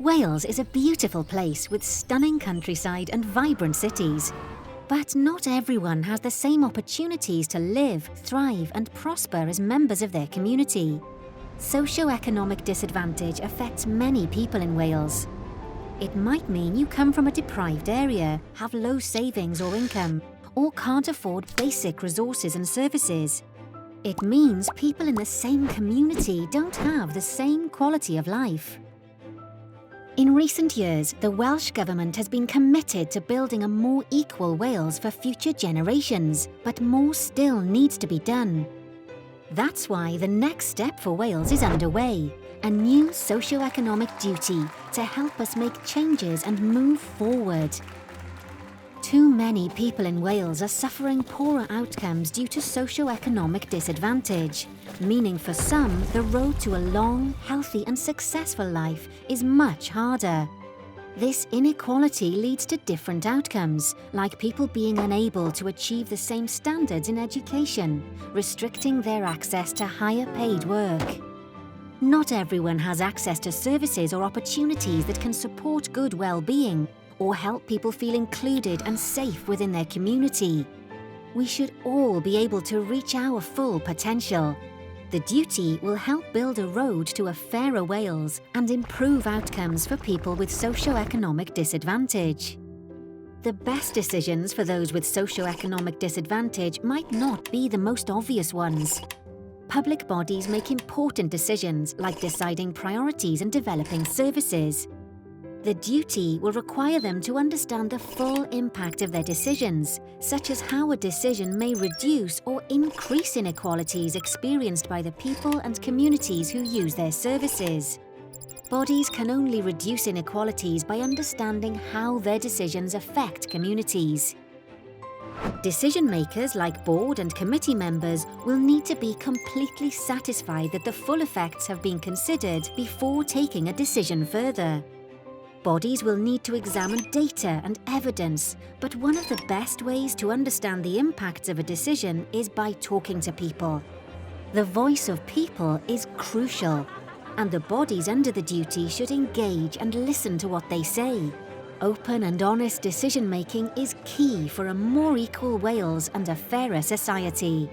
Wales is a beautiful place with stunning countryside and vibrant cities. But not everyone has the same opportunities to live, thrive and prosper as members of their community. Socio-economic disadvantage affects many people in Wales. It might mean you come from a deprived area, have low savings or income, or can't afford basic resources and services. It means people in the same community don't have the same quality of life. In recent years, the Welsh Government has been committed to building a more equal Wales for future generations, but more still needs to be done. That's why the next step for Wales is underway, a new socio-economic duty to help us make changes and move forward. Too many people in Wales are suffering poorer outcomes due to socio-economic disadvantage, meaning for some, the road to a long, healthy and successful life is much harder. This inequality leads to different outcomes, like people being unable to achieve the same standards in education, restricting their access to higher paid work. Not everyone has access to services or opportunities that can support good well-being or help people feel included and safe within their community. We should all be able to reach our full potential. The duty will help build a road to a fairer Wales and improve outcomes for people with socio-economic disadvantage. The best decisions for those with socio-economic disadvantage might not be the most obvious ones. Public bodies make important decisions like deciding priorities and developing services. The duty will require them to understand the full impact of their decisions, such as how a decision may reduce or increase inequalities experienced by the people and communities who use their services. Bodies can only reduce inequalities by understanding how their decisions affect communities. Decision-makers like board and committee members will need to be completely satisfied that the full effects have been considered before taking a decision further. Bodies will need to examine data and evidence, but one of the best ways to understand the impacts of a decision is by talking to people. The voice of people is crucial, and the bodies under the duty should engage and listen to what they say. Open and honest decision-making is key for a more equal Wales and a fairer society.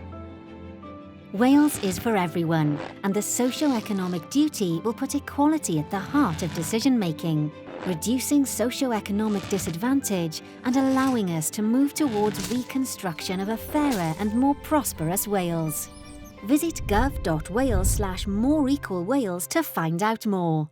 Wales is for everyone, and the socio-economic duty will put equality at the heart of decision-making, reducing socio-economic disadvantage and allowing us to move towards reconstruction of a fairer and more prosperous Wales. Visit gov.wales/moreequalwales to find out more.